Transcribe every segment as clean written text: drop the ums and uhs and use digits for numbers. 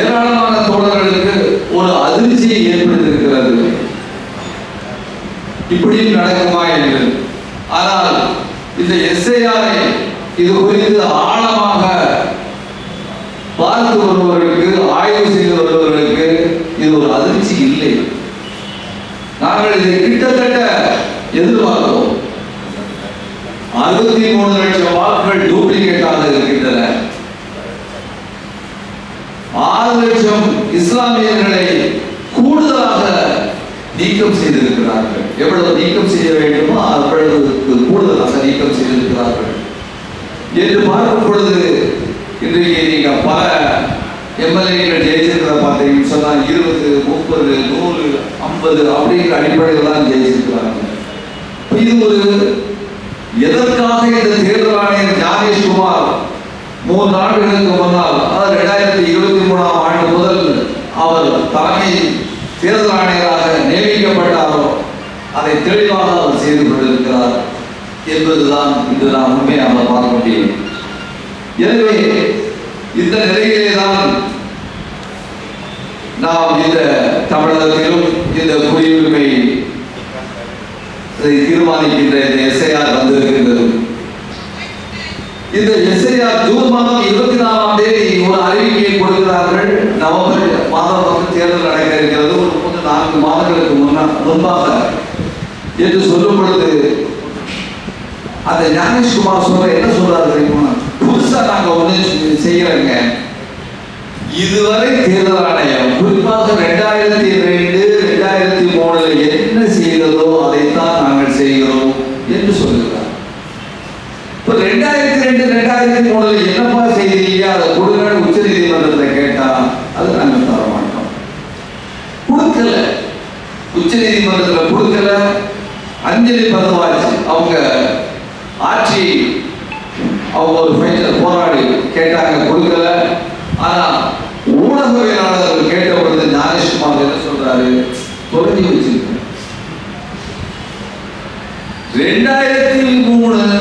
ஏராளமான தோழர்களுக்கு ஒரு அதிர்ச்சியை ஏற்படுத்தியிருக்கிறது. இப்படியும் நடக்குமா என்று. ஆனால் இந்த எஸ்ஐஆரை இது குறித்து ஆழமாக பார்த்து வருபவர்களுக்கு, ஆய்வு செய்து வருபவர்களுக்கு இது ஒரு அதிர்ச்சி இல்லை. நாங்கள் இதை கிட்டத்தட்ட எதிர்பார்த்தோம். 63 லட்சம் வாக்குகள் டூப்ளிகேட்டாக இருக்கின்றன. 6 லட்சம் இஸ்லாமியர்களை கூடுதலாக நீக்கம் செய்திருக்கிறார்கள். எவ்வளவு நீக்கம் செய்ய வேண்டுமோ அவ்வளவுக்கு கூடுதலாக நீக்கம் செய்திருக்கிறார்கள் என்று பார்க்கும் பொழுது, இன்றைக்கு நீங்க பல எம்எல்ஏக்கள் ஜெயிச்சிருக்கிறத பார்த்தீங்கன்னு சொன்னா 20, 30, 100, 50 அப்படிங்கிற அடிப்படையில் தான் ஜெயிச்சிருக்கிறாங்க. இது ஒரு எதற்காக இந்த தேர்தல் ஆணையர் ஞானேஷ்குமார் 3 ஆண்டுகளுக்கு முன்னால், அதாவது 2023ஆம் ஆண்டு முதல் அவர் தலைமை தேர்தல் ஆணையராக நியமிக்கப்பட்டாரோ அதை தெளிவாக அவர் செய்து கொண்டிருக்கிறார் என்பதுதான் இன்று நாம் உண்மையாக பார்க்க முடியும். எனவே இந்த நிலையிலே தான் நாம் இந்த தமிழகத்திலும் இந்த குடியுரிமை தீர்மானிக்கின்ற இந்த எஸ்ஐஆர் வந்திருக்கின்றது. இந்த எஸ்ஐஆர் ஜூன் மாதம் 24ஆம் தேதி ஒரு அறிவிக்கையை கொடுக்கிறார்கள். நவம்பர் மாதம் வந்து தேர்தல் நடக்க இருக்கிறது, ஒரு 4 மாதங்களுக்கு முன்பாக என்று சொல்லும் பொழுது அந்த ஞானேஷ்குமார் சொல்ற என்ன சொல்றாரு தெரியுமா? புதுசா நாங்க ஒண்ணு செய்யறோங்க. இதுவரை தேர்தல் ஆணையம் குறிப்பாக 2002, 2003 என்ன செய்ததோ அதைத்தான் நாங்கள் செய்கிறோம் என்று சொல்லுகிறார். இப்ப 2002, 2003 என்னப்பா செய்தீங்க, அதை கொடுங்க உச்ச நீதிமன்றத்தில் கேட்டா அது நாங்கள் தர மாட்டோம். கொடுக்கல, உச்ச நீதிமன்றத்தில் கொடுக்கல. அஞ்சலி பரவாஜ் அவங்க ஆட்சி அவங்க ஒரு ஃபைட்டர் போராடி கேட்டாங்க, கொடுக்கல. ஆனா ஊடகவியலாளர்கள் கேட்ட பொழுது ஞானேஷ்குமார் என்ன சொல்றாரு? தொடங்கி வச்சிருக்க 2003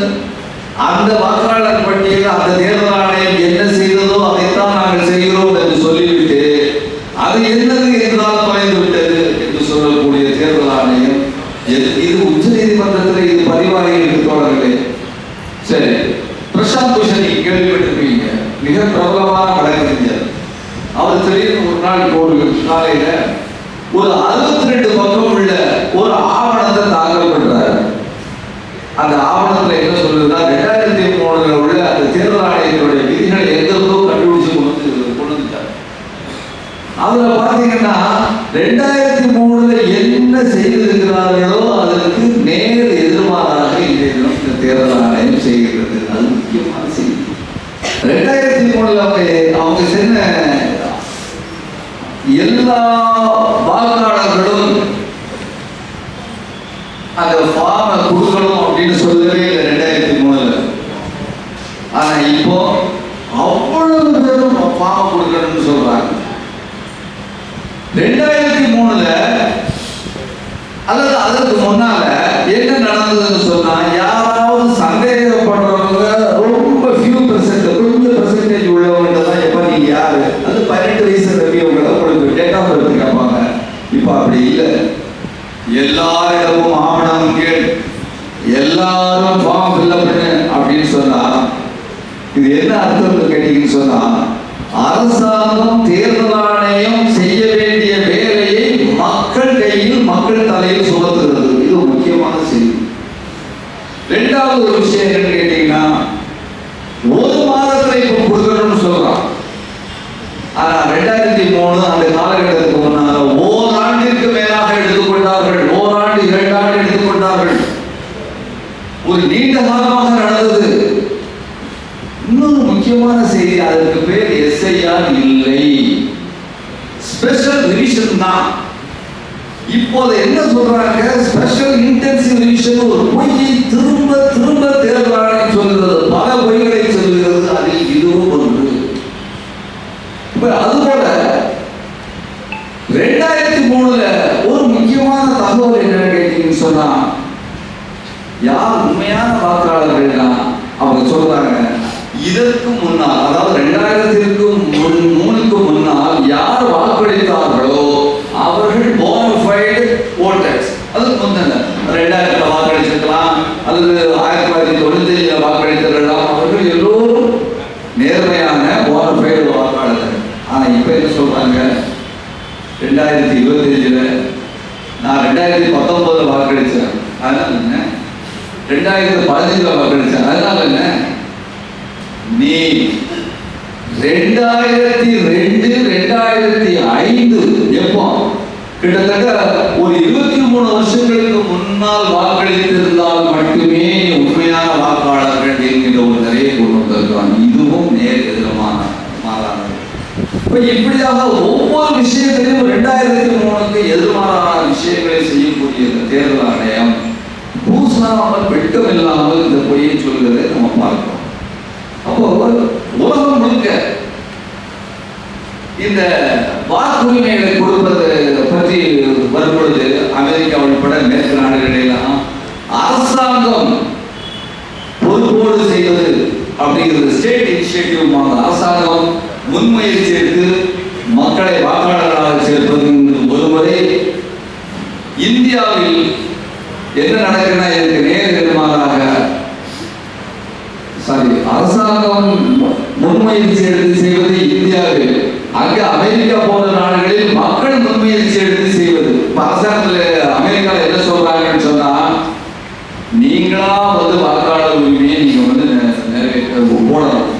அந்த வாக்காளர் பட்டியல் அந்த தேர்தல் ஆணையம் என்ன செய்ததோ அதைத்தான் நாங்கள் செய்கிறோம் என்று சொல்லிவிட்டு அது என்னது என்றால் தொலைந்து விட்டது என்று சொல்லக்கூடிய தேர்தல் ஆணையம் இது உச்ச நீதிமன்றத்தில் இது பதிவாகியிருக்கு தோழர்களே. சரி, பிரசாந்த் பூஷன் கேள்விப்பட்டிருப்பீங்க, மிக பிரபலமான வழக்கறிஞர். அவர் திடீர்னு ஒரு நாள் ஒரு காலையில ஒரு 62 பக்கம் உள்ள ஒரு ஆவணத்தை தாக்கல் பண்றாரு. அந்த ஆவணத்துல என்ன சொல்லுதுன்னா, 2003 உள்ள அந்த தேர்தல் ஆணையத்தினுடைய விதிகளை எங்கிருந்தோ கண்டுபிடிச்சு கொண்டு வந்துட்டார். அதுல பாத்தீங்கன்னா 2003 என்ன செய்திருக்கிறார்களோ அதற்கு நேர் எதிர்மாறாக இந்த தேர்தல் ஆணையம் செய்கிறது. அது முக்கியமான செய்தி. 2003 அவங்க சென்ன எல்லா வாக்காளர்களும் அந்த ஃபார்மை கொடுக்கணும் அப்படின்னு சொல்லவே இல்லை 2003. ஆனா இப்போ அவ்வளவு பேரும் ஃபார்மை கொடுக்கணும்னு சொல்றாங்க. 2003 அல்லது அதற்கு முன்னால என்ன நடந்ததுன்னு சொன்னா, யாராவது சந்தேகப்படுறவங்க ரொம்ப ஃபியூ பெர்சென்ட், கொஞ்சம் பெர்சென்டேஜ் உள்ளவங்க தான் எப்ப நீங்க யாரு, அது 18 வயசு ரவியவங்க உங்களுக்கு டேட் ஆஃப் பர்த் கேட்பாங்க. இப்ப அப்படி இல்லை. எல்லாரிடமும் ஆவணம் கேள், எல்லாரும் ஃபார்ம் ஃபில்அப் பண்ணு அப்படின்னு சொன்னா இது என்ன அர்த்தம் கேட்டீங்கன்னு சொன்னா, அரசாங்கம் தேர்தல் ஆணையம் செய்ய வேண்டிய வேலையை மக்கள் கையில் மக்கள் தலையில் சுமத்துகிறது. இது முக்கியமான செய்தி. இரண்டாவது ஒரு விஷயம் என்னன்னு கேட்டீங்கன்னா, ஒரு மாதத்துல இப்ப கொடுக்கணும்னு சொல்றான். ஆனா 2003 அந்த காலகட்டத்துக்கு முன்னால ஓராண்டிற்கு மேலாக எடுத்துக்கொண்டார்கள். ஓராண்டு 2 ஆண்டு எடுத்துக்கொண்டார்கள். ஒரு நீண்ட காலமாக நடந்தது. இன்னொரு முக்கியமான செய்தி, அதற்கு பேர் எஸ்ஐஆர் இல்லை, ஸ்பெஷல் ரிவிஷன் தான். இப்போது என்ன சொல்றாங்க, ஸ்பெஷல் இன்டென்சிவ் ரிவிஷன். ஒரு பொய்யை திரும்ப திரும்ப தேர்தல் ஆணையம் சொல்கிறது, பல பொய்களை சொல்கிறது. அதில் இதுவும் ஒன்று. அதுபோல 2003 ஒரு முக்கியமான தகவல் என்னன்னு கேட்டீங்கன்னு சொன்னா, யார் உண்மையான வாக்காளர்கள்னா அவங்க சொல்றாங்க, இதற்கு முன்னால், அதாவது 2003க்கு முன்னால் இப்ப என்ன சொல்றாங்க, 2025 நான் 2019 வாக்களிச்சேன், அதனால என்ன, 2015 வாக்களிச்சேன், அதனால என்ன, நீ 2002 2005 எப்போ கிட்டத்தட்ட ஒரு 23 வருஷங்களுக்கு முன்னால் வாக்களித்திருந்தால் மட்டுமே உண்மையான வாக்காளர்கள் என்கிற ஒரு நிறைய கொண்டு வந்திருக்கிறான். இதுவும் நேர் எதிரமான மாறானது. இப்ப இப்படியாக ஒவ்வொரு விஷயத்திலும் 2003க்கு எதிர்மாறான விஷயங்களை செய்யக்கூடிய இந்த தேர்தல் ஆணையம் பூசாமல் வெட்கம் இல்லாமல் இந்த பொய்யை சொல்கிறதை நம்ம பார்க்கிறோம். அப்போ உலகம் முழுக்க இந்த வாக்குரிமைகளை கொடுப்பது பற்றி வரும்பொழுது அமெரிக்கா உட்பட மேற்கு நாடுகளெல்லாம் அரசாங்கம் பொறுப்போடு செய்வது அப்படிங்கிறது ஸ்டேட் இனிஷியேட்டிவ், அரசாங்கம் முன்முயற்சி எடுத்து மக்களை வாக்காளர்களாக சேர்ப்பது ஒருமுறை. இந்தியாவில் என்ன நடக்குதுன்னா இதற்கு நேர் எதிர்மாறாக அரசாங்கம் முன்முயற்சி எடுத்து செய்வது இந்தியாவில், அங்க அமெரிக்கா போன்ற நாடுகளில் மக்கள் முன்முயற்சி எடுத்து செய்வது. அரசாங்கத்தில் அமெரிக்காவில் என்ன சொல்றாங்கன்னு சொன்னா, நீங்களா வந்து வாக்காளர் உரிமையை நீங்க வந்து நிறைவேற்ற போடணும்,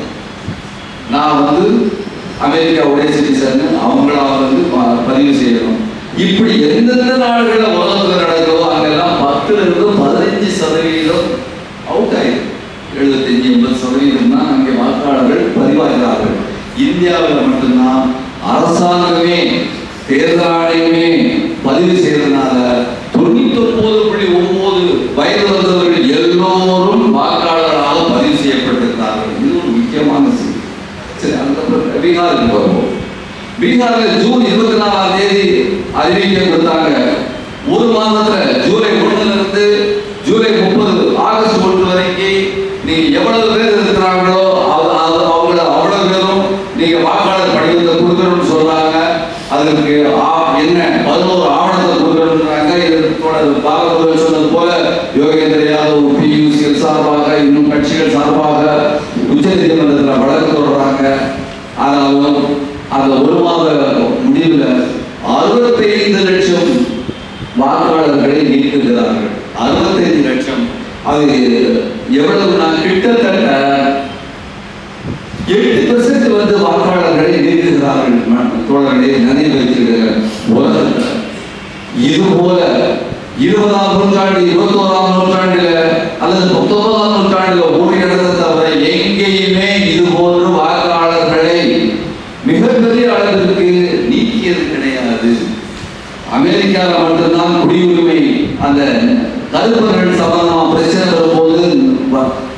நான் வந்து அமெரிக்காவுடைய சிட்டிசன், அவங்களா வந்து பதிவு செய்யணும். இப்படி எந்தெந்த நாடுகளில் உலகத்தில் நடக்குதோ அங்கெல்லாம் 10% 15% அவுட் ஆயிருக்கு. 75-80% தான் அங்கே வாக்காளர்கள் பதிவாகிறார்கள். இந்தியாவில் மட்டும்தான் அரசாங்கமே தேர்தல் ஆணையமே பதிவு செய்ததுனால 99.9 வயது வந்தவர்கள் எல்லோரும் வாக்காளர்களாக பதிவு செய்யப்பட்டிருக்கிறார்கள். இது ஒரு முக்கியமான செய்தி. சரி, அதுக்கப்புறம் பீகாருக்கு வருவோம். பீகாரில் ஜூன் 24ஆம் தேதி அறிவிக்க கொடுத்தாங்க. ஒரு மாதத்துல ஜூலை 1 ஜூலை 30 ஆகஸ்ட் 1 வரைக்கும் நீங்க எவ்வளவு பேர் இருக்கிறாங்களோ அவங்கள அவ்வளவு பேரும் நீங்க வாக்காளர் படிவத்தை கொடுக்கணும்னு சொல்றாங்க. அதுக்கு என்ன 11 ஆவணத்தை கொடுக்கணும்ன்றாங்க. இதோட பாரத சொன்னது போல யோகேந்திர யாதவ் PUCL சார்பாக இன்னும் கட்சிகள் சார்பாக உச்ச நீதிமன்றத்தில் வழக்கு தொடர்றாங்க. ஆனாலும் அந்த ஒரு மாத முடிவில் 65 லட்சம் வாக்காளர்களை நீக்குகிறார்கள். 65 லட்சம். அது எவ்வளவு? நான் கிட்டத்தட்ட 8% வந்து வாக்காளர்களை நீக்குகிறார்கள். தோழர்களை நினைவு வைத்திருக்கிற உலகத்தில் இது போல 20ஆம் நூற்றாண்டு 21ஆம் நூற்றாண்டுல அல்லது 19ஆம் நூற்றாண்டுல ஒரு இடத்தை தவிர எங்கேயுமே இது போன்று வாக்காளர்களை மிகப்பெரிய அளவிற்கு நீக்கியது கிடையாது. அமெரிக்காவில் மட்டும்தான் குடியுரிமை அந்த கருப்பர்கள் சம்பந்தமா பிரச்சனை வரும்போது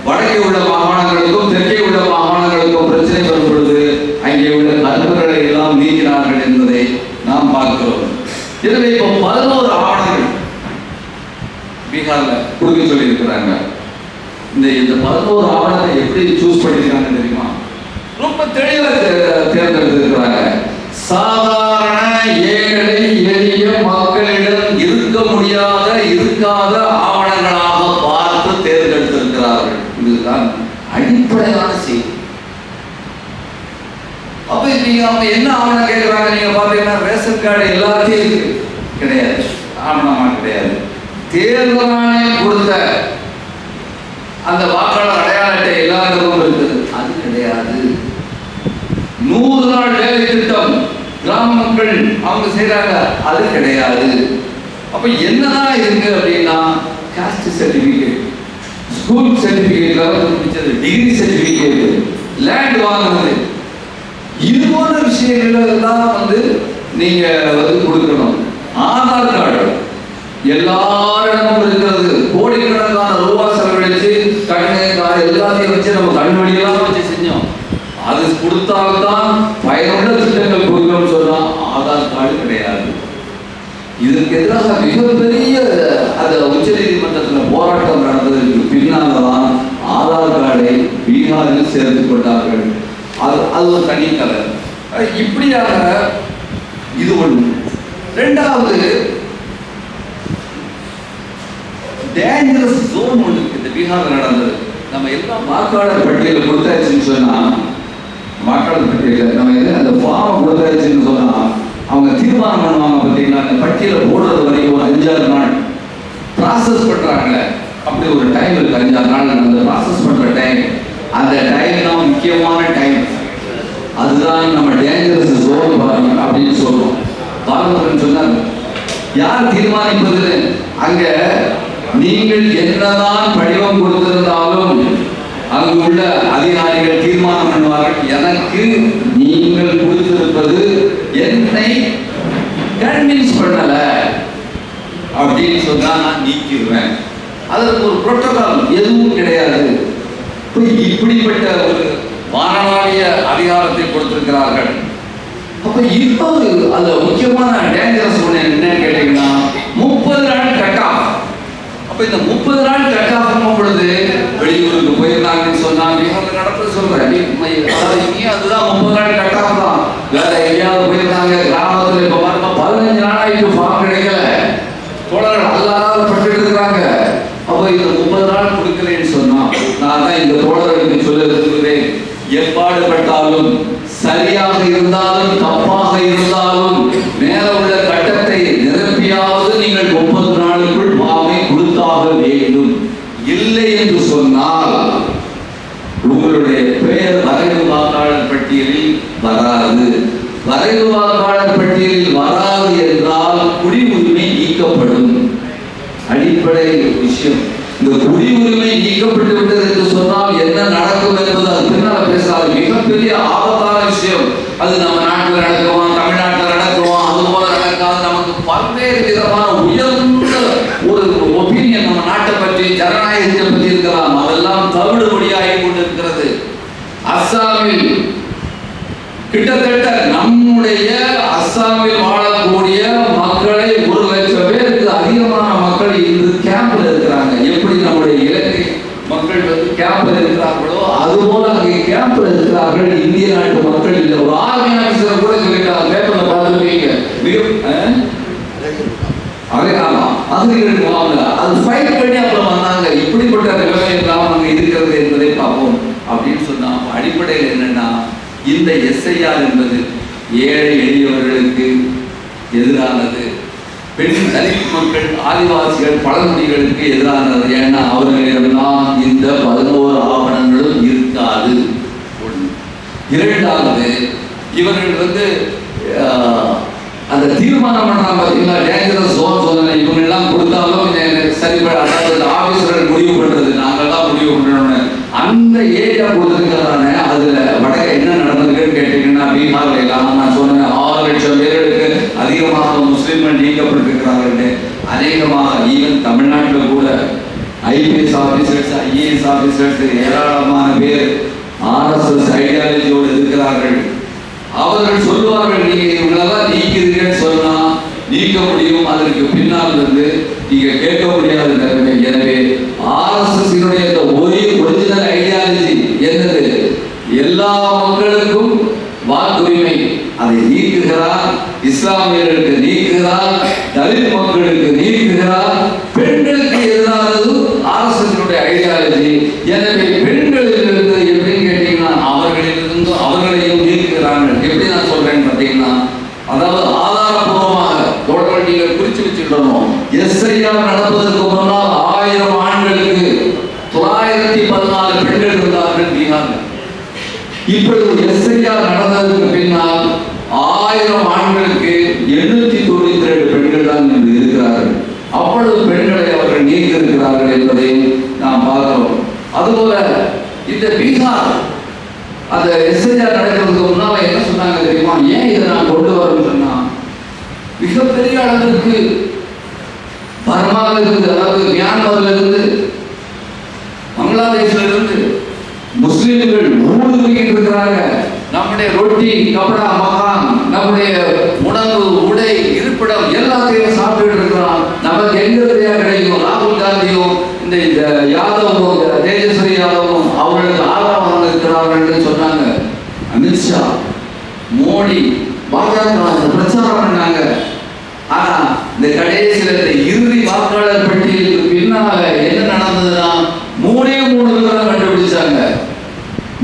வடக்கே உள்ள மாகாணங்களுக்கும் தெற்கே உள்ள மாகாணங்களுக்கும் பிரச்சனை வரும் பொழுது அங்கே உள்ள கருப்பர்களை எல்லாம் நீக்கிறார்கள் என்பதை நாம் பார்க்கிறோம். எனவே இப்போ 11 ஆவணங்கள் பீகார்ல கொடுக்க சொல்லி இருக்கிறாங்க. இந்த 11 ஆவணத்தை எப்படி சூஸ் பண்ணிருக்காங்க தெரியுமா? ரொம்ப தெளிவாக தேர்ந்தெடுத்திருக்கிறாங்க. சாதாரண ஏழை எளிய மக்களிடம் இருக்க முடியாத இருக்காத ஆவணங்களாக பார்த்து தேர்ந்தெடுத்திருக்கிறார்கள். இதுதான் அடிப்படையான செய்தி. அப்ப நீங்க அவங்க என்ன ஆவணம் கேட்கிறாங்க நீங்க பாத்தீங்கன்னா, ரேஷன் கார்டு எல்லாத்தையும் கிடையாது, ஆவணமா கிடையாது. தேர்தல் ஆணையம் கொடுத்த அந்த வாக்காளர் அடையாள அட்டை எல்லாருக்கும் இருக்குது, அது கிடையாது. 100 நாள் வேலை திட்டம் கிராம மக்கள் அவங்க செய்யறாங்க, அது கிடையாது. அப்ப என்னதான் இருக்கு அப்படின்னா, cost certificate, school certificate, degree certificate, land வாங்குறது, இது போன்ற விஷயங்கள் எல்லாம் வந்து நீங்க வந்து கொடுக்கணும். ஆதார் கார்டு எல்லாரிடமும் இருக்கிறது. கோடிக்கணக்கான ரூபாய் செலவழிச்சு கண்ணு கார்டு எல்லாத்தையும் வச்சு நம்ம கண் வழியெல்லாம் வச்சு செஞ்சோம். அது கொடுத்தால்தான் பயனுள்ள திட்டங்கள் கொடுக்கணும்னு சொன்னா ஆதார் கார்டு கிடையாது. இதற்கு எதிராக மிகப்பெரிய அந்த உச்ச நீதிமன்றத்தில் போராட்டம் நடந்ததற்கு பின்னால்தான் ஆதார் கார்டை பீகாரில் சேர்த்துக் கொண்டார்கள். அது ஒரு தனி கதை. இப்படியாக இது ஒன்று. இரண்டாவது, டேஞ்சரஸ் ஜோன் ஒன்று இந்த பீகாரில் நடந்தது. நம்ம எல்லாம் வாக்காளர் பட்டியலில் கொடுத்தாச்சுன்னு சொன்னா, வாக்காளர் பட்டியலில் நம்ம அந்த ஃபார்ம் கொடுத்தாச்சு பட்டியல போடுறது வரைக்கும் ஒரு 5-6 நாள் ப்ராசஸ் பண்றாங்கல்ல, அப்படி ஒரு டைம் இருக்கு. 5-6 நாள் அந்த ப்ராசஸ் பண்ற டைம், அந்த டைம் தான் முக்கியமான டைம். அதுதான் நம்ம டேஞ்சரஸ் ஜோன் அப்படின்னு சொல்றோம். பாரதன் சொன்னார், யார் தீர்மானிப்பது? அங்க நீங்கள் என்னதான் படிவம் கொடுத்திருந்தாலும் அங்கு உள்ள அதிகாரிகள் தீர்மானம் பண்ணுவார்கள், எனக்கு நீங்கள் கொடுத்திருப்பது என்னை கன்வின்ஸ் பண்ணல அப்படின்னு சொன்னா நான் நீக்கிடுவேன். அதற்கு ஒரு புரோட்டோகால் எதுவும் கிடையாது. இப்படிப்பட்ட ஒரு வானளாவிய அதிகாரத்தை கொடுத்திருக்கிறார்கள். அப்ப இப்போ அந்த முக்கியமான டேஞ்சரஸ் ஒன்று என்னன்னு கேட்டீங்கன்னா 30 நாள் கட் ஆஃப். அப்ப இந்த 30 நாள் கட் ஆஃப் பண்ணும் பொழுது வெளியூருக்கு போயிருந்தாங்கன்னு சொன்னா நடப்பு சொல்றேன், அதாவது இங்கேயும் அதுதான் 30 நாள் கட் ஆஃப் தான். வேற எங்கேயாவது போயிருந்தாங்க கிராமத்துல, இப்ப பாருங்க 15 நாள் ஆயிட்டு ஃபார்ம் கிடைக்கல, தோழர்கள் அல்லாத பட்டு இருக்கிறாங்க. அப்ப இந்த 30 நாள் கொடுக்கலன்னு சொன்னா நான் தான் இந்த தோழர்களுக்கு சொல்ல விரும்புகிறேன், எப்பாடுபட்டாலும் சரியாக இருந்தாலும் தப்பாக இருந்தாலும் மேல உள்ள கட்டத்தை நிரப்பியாவது நீங்கள் 30 நாளுக்குள் பாவை கொடுத்தாக வேண்டும். இல்லை என்று சொன்னால் உங்களுடைய பெயர் வரைவு வாக்காளர் பட்டியலில் வராது. வரைவு வாக்காளர் பட்டியலில் வராது என்றால் குடியுரிமை நீக்கப்படும். அடிப்படை விஷயம். இந்த குடியுரிமை நீக்கப்பட்டு விட்டது என்று சொன்னால் என்ன நடக்கும் என்பது அது பின்னால் பேசாது. மிகப்பெரிய ஆபத்தான விஷயம். அது நம்ம நாட்டில் நடக்குவோம், தமிழ்நாட்டில் நடக்குவோம், அது போல நடக்காது. நமக்கு பல்வேறு விதமான உயர்ந்த ஒரு ஒப்பீனியன் நம்ம நாட்டை பற்றி, ஜனநாயகத்தை பற்றி இருக்கலாம். அதெல்லாம் தவிடுபடியாகி கொண்டிருக்கிறது. அஸ்ஸாமில் கிட்டத்தட்ட நம்முடைய அஸ்ஸாமில் வாழக்கூடிய மக்களை 1 லட்சம் பேருக்கு அதிகமான மக்கள் இன்று கேம்ப்ல இருக்கிறாங்க. எப்படி நம்முடைய இலங்கை மக்கள் கேம்ப்ல இருக்கிறார்களோ அதுபோல அங்கே கேம்ப்ல இருக்கிறார்கள் இந்திய நாட்டு மக்கள். இல்லை, ஒரு ஆர்மி ஆபீசர் கூட சொல்லிட்டாங்க, பேப்பர்ல பார்த்துருக்கீங்க, அகதிகள் முகாம்ல அது ஃபைட் பண்ணி அப்புறம் வந்தாங்க. இப்படிப்பட்ட நிலைமை எல்லாம் அங்கே இருக்கிறது என்பதை பார்ப்போம் அப்படின்னு சொன்னா அடிப்படையில் என்னன்னா, இந்த எஸ்ஐஆர் என்பது ஏழை எளியவர்களுக்கு எதிரானது, பெண் தலித் மக்கள், ஆதிவாசிகள், பழங்குடிகளுக்கு எதிரானது. ஏன்னா அவர்களிடம்தான் இந்த 11 ஆவணங்களும் இருக்காது. இரண்டாவது, இவர்கள் அந்த தீர்மானம் பண்றாங்க பார்த்தீங்களா, டேஞ்சரஸ் ஜோன் சோதனை இவங்க எல்லாம் கொடுத்தாலும் சரிபட, அதாவது ஆபீசர்கள் முடிவு பண்றது, நாங்கள் தான் முடிவு பண்றோம்னு அந்த ஏரியா கொடுத்துருக்கிறானே. அதுல வடக்க என்ன நடந்திருக்குன்னு கேட்டீங்கன்னா, பீகார்ல எல்லாம் நான் சொன்னேன் 6 லட்சம் பேர்களுக்கு அதிகமாக முஸ்லிம்கள் நீக்கப்பட்டிருக்கிறார்கள். அநேகமாக ஈவன் தமிழ்நாட்டில் கூட ஐபிஎஸ் ஆபீசர்ஸ், ஐஏஎஸ் ஆபீசர்ஸ் ஏராளமான பேர் RSS ஐடியாலஜியோடு இருக்கிறார்கள். அவர்கள் சொல்லுவார்கள், நீங்க இவங்களெல்லாம் நீக்கிறீங்கன்னு சொன்னா நீக்க முடியும், அதற்கு பின்னால் இருந்து நீங்க கேட்க முடியாத நிலைமை. எனவே RSS இந்த ஒரிஜினல் ஐடியாலஜி என்னது? எல்லா மக்களுக்கும் வாக்குரிமை, அதை நீக்குகிறார். இஸ்லாமியர்களுக்கு நீக்குகிறார், தலித் மக்களுக்கு நீக்குகிறார். பெண்களுக்கு எதிரானது RSS ஐடியாலஜி. எனவே பெண்களிலிருந்து எப்படின்னு கேட்டீங்கன்னா அவர்களிலிருந்து அவர்களையும் நீக்குகிறாங்க. எப்படி நான் சொல்றேன்னு பார்த்தீங்கன்னா, அதாவது ஆதாரபூர்வமாக தோழர்கள் நீங்கள் குறிச்சு வச்சுக்கணும். எஸ்ஐஆர் நடப்பதற்கு முன்னால் 1000 ஆண்களுக்கு 914 பெண்கள் இருந்தார்கள் பீகார்ல. இப்பொழுது எஸ்ஐஆர் நடந்ததற்கு பின்னால் 1000 ஆண்களுக்கு 892 பெண்கள் தான் இன்று இருக்கிறார்கள். அப்பொழுது பெண்களை அவர்கள் நீக்கி இருக்கிறார்கள் என்பதை நாம் பார்க்கிறோம். அதுபோல இந்த பீகார் அந்த எஸ்ஐஆர் நடக்கிறதுக்கு முன்னால என்ன சொன்னாங்க தெரியுமா? ஏன் இதை நான் கொண்டு வரேன்னு சொன்னா, மிகப்பெரிய அளவிற்கு பர்மால இருந்து, அதாவது மியான்மர்ல இருந்து, பங்களாதேஷ்ல இருந்து முஸ்லிம்கள் ஊடுருவிட்டு இருக்கிறாங்க. நம்முடைய ரொட்டி, கபடா, மகான், நம்முடைய உணவு, உடை, இருப்பிடம் எல்லாத்தையும் சாப்பிட்டு இருக்கிறோம். நமக்கு எங்க கிடைக்கும்? ராகுல் காந்தியும் இந்த யாதவும், தேஜஸ்வரி யாதவும் அவர்களுக்கு ஆதரவாக இருக்கிறார்கள் சொன்னாங்க. அமித்ஷா, மோடி, பாஜக பிரச்சாரம் பண்ணாங்க. ஆனா இந்த கடைசியில இறுதி வாக்காளர் பட்டியலுக்கு பின்னால என்ன நடந்ததுன்னா 3 பேர் தான் கண்டுபிடிச்சாங்க.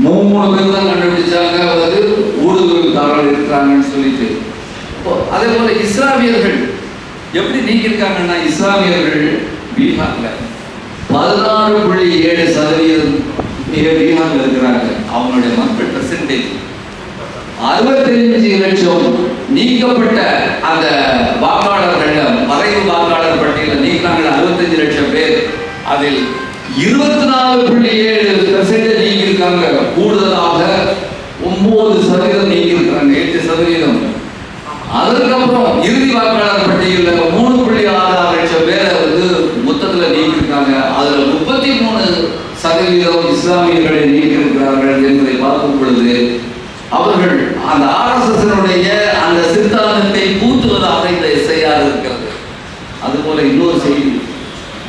3 பேர் தான் கண்டுபிடிச்சாங்க, அதாவது ஊடுருவல்காரர்கள் இருக்கிறாங்கன்னு சொல்லிட்டு. அதே போல இஸ்லாமியர்கள் எப்படி நீக்கிருக்காங்கன்னா, இஸ்லாமியர்கள் பீகார்ல 16.7% பீகார்ல இருக்கிறாங்க. அவங்களுடைய மக்கள் பெர்சன்டேஜ் 65 லட்சம் நீக்கப்பட்ட அந்த வாக்காளர்கள் மறைவு வாக்காளர் பட்டியலில் நீக்கிறாங்க. 65 லட்சம் பேர், அதில் 24.7% நீக்கிருக்காங்க. கூடுதலாக 9% நீக்கிருக்காங்க, 8%. அதுக்கப்புறம் இறுதி வாக்காளர் பட்டியலில் 3.66 லட்சம் பேரை வந்து மொத்தத்தில் நீக்கிருக்காங்க. அதுல 33% இஸ்லாமியர்களை நீக்கிருக்கிறார்கள் என்பதை பார்க்கும் பொழுது அவர்கள் அந்த RSS அந்த சித்தாந்தத்தை கூட்டுவதாக இந்த எஸ்ஐஆர் இருக்கிறது. அதுபோல இன்னொரு செய்தி,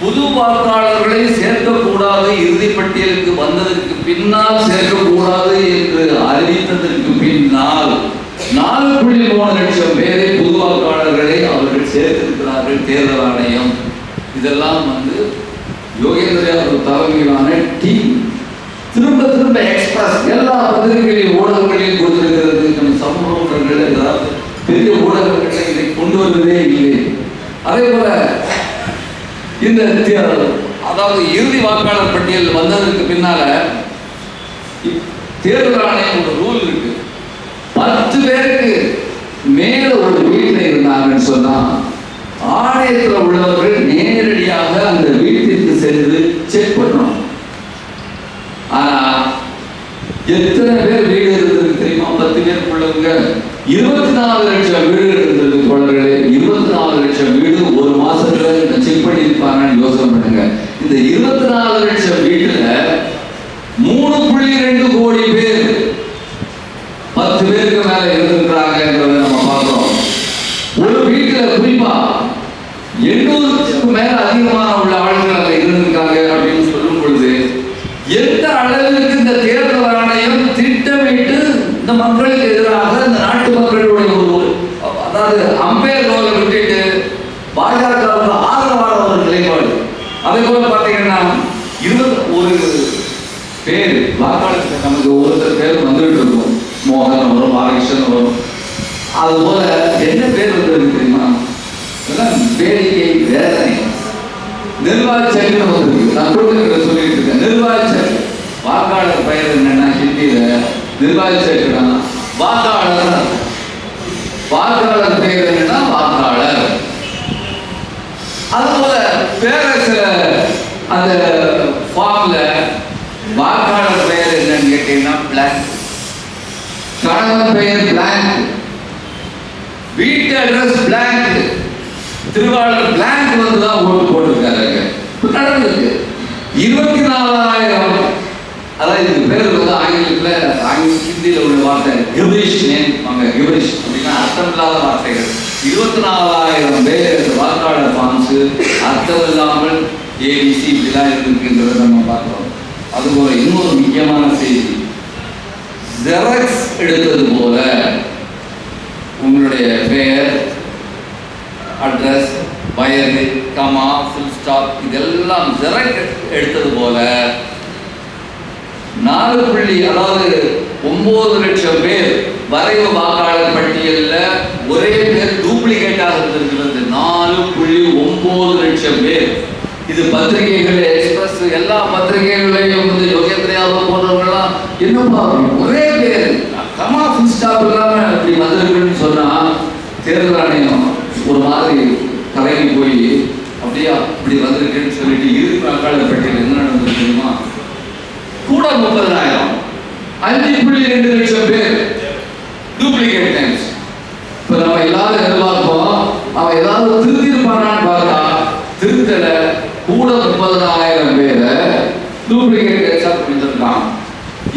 புது வாக்காளர்களை சேர்க்கக்கூடாது, இறுதி பட்டியலுக்கு வந்ததற்கு பின்னால் சேர்க்கக்கூடாது என்று அறிவித்ததற்கு பின்னால் 4.3 லட்சம் பேரை புது வாக்காளர்களை அவர்கள் சேர்த்திருக்கிறார்கள் தேர்தல் ஆணையம். இதெல்லாம் வந்து யோகேந்திர யாதவ் தலைமையிலான டீம் திரும்ப திரும்ப எக்ஸ்பிரஸ் எல்லா பத்திரிகைகளின் ஊடகங்களையும் கொடுத்திருக்கிறது. நம்ம சமூக ஊடகங்கள் ஏதாவது பெரிய ஊடகங்களை இதை கொண்டு வந்ததே இல்லை. அதே போல இந்த அதாவது இறுதி வாக்காளர் பட்டியல் வந்ததற்கு பின்னால தேர்தல் ஆணையம் ஒரு ரூல் இருக்கு. 10 பேருக்கு மேல ஒரு வீட்டில் இருந்தாங்கன்னு சொன்னா ஆணையத்தில் உள்ளவர்கள் நேரடியாக அந்த வீட்டிற்கு சென்று செக் பண்ணணும். ஆனா எத்தனை பேர் வீடு இருந்தது தெரியுமா? 10 பேருக்கு உள்ளவங்க 24 லட்சம் வீடு இருந்தது தோழர்களே. 24 லட்சம் வீடு ஒரு மாசத்துல செக் பண்ணியிருப்பாங்கன்னு யோசனை பண்ணுங்க. இந்த 24 லட்சம் வீட்டுல 3.2 கோடி பேர் 10 பேருக்கு மேல இருந்திருக்கிறாங்கன்றத நம்ம பார்க்கிறோம். ஒரு வீட்டுல குறிப்பா 800க்கு மேல அதிகமான உள்ள ஆளுங்கள் அங்க இருந்திருக்காங்க அப்படின்னு சொல்லும் பொழுது எந்த அளவிற்கு இந்த தேர்தல் ஆணையம் திட்டமிட்டு இந்த மக்களுக்கு எதிராக இந்த நாட்டு மக்களுடைய ஒரு அதாவது அம்பேர் ரோலை விட்டுட்டு பாஜகவுக்கு ஆதரவான ஒரு நிலைப்பாடு. அதே போல பாத்தீங்கன்னா 21 பேர் வாக்காளர் நமக்கு ஒருத்தர் பேர் வந்துட்டு இருக்கும். மோகன் வரும், பாலகிருஷ்ணன் வரும். அது போல என்ன பேர் வந்தது தெரியுமா? வேடிக்கை, வேதனை. நிர்வாக சட்டம் வந்திருக்கு. நான் கொடுத்து சொல்லிட்டு இருக்கேன். நிர்வாக சட்டம் வாக்காளர் பெயர் என்னன்னா ஹிந்தியில நிர்வாக சட்டம் வாக்காளர். வாக்காளர் பெயர் என்னன்னா வாக்காளர். அதுபோல வேற சில அந்த ஃபார்ம்ல வாக்காளர் பெயர் என்னன்னு கேட்டீங்கன்னா பிளாங்க், கணவன் பெயர் பிளாங்க், வீட்டு அட்ரஸ் பிளாங்க், திருவாளர் பிளாங்க் வந்துதான் ஓட்டு போட்டிருக்காங்க. நடந்திருக்கு 24,000. அதாவது இதுக்கு பேர் வந்து ஆங்கிலத்தில் ஹிந்தியில் உள்ள வார்த்தை கிபரிஷ் நேம். கிபரிஷ் அப்படின்னா அர்த்தம் இல்லாத வார்த்தைகள். 24,000 பேர் வாக்காளர் ஃபார்ம்ஸ் அர்த்தம் இல்லாமல் ABC இப்படிலாம் இருக்குன்றதை நம்ம பார்க்கிறோம். அதுபோல இன்னொரு முக்கியமான செய்தி, ஜெராக்ஸ் எடுத்தது போல உங்களுடைய பெயர், அட்ரஸ், வயது, கமா, ஃபுல் ஸ்டாப் இதெல்லாம் ஜெராக்ஸ் எடுத்தது போல 9 லட்சம் பேர் வரைவு வாக்காளர் பட்டியலில் ஒரே பேர் டூப்ளிகேட்டாக இருந்திருக்கிறது. 4.9 லட்சம் பேர். இது பத்திரிகைகள், எக்ஸ்பிரஸ் எல்லா பத்திரிகைகளையும் வந்து யோகேந்திர யாதவ் போன்றவங்கலாம் என்னப்பா ஒரே பேர் கமா ஃபுல் ஸ்டாப் இல்லாம அப்படி வந்திருக்குன்னு சொன்னா தேர்தல் ஆணையம் ஒரு மாதிரி கலங்கி போய் அப்படியா இப்படி வந்திருக்குன்னு சொல்லிட்டு இறுதி வாக்காளர் பட்டியல் என்ன நடந்தது தெரியுமா? கூட 30,000, 5.2 லட்சம் பேர் டூப்ளிகேட் நேம்ஸ். இப்ப நம்ம எல்லாரும் எதிர்பார்ப்போம் அவன் ஏதாவது திருத்திருப்பானான்னு பார்த்தா திருத்தல. கூட 30,000 பேரை டூப்ளிகேட் நேம்ஸா பண்ணிருக்கான்.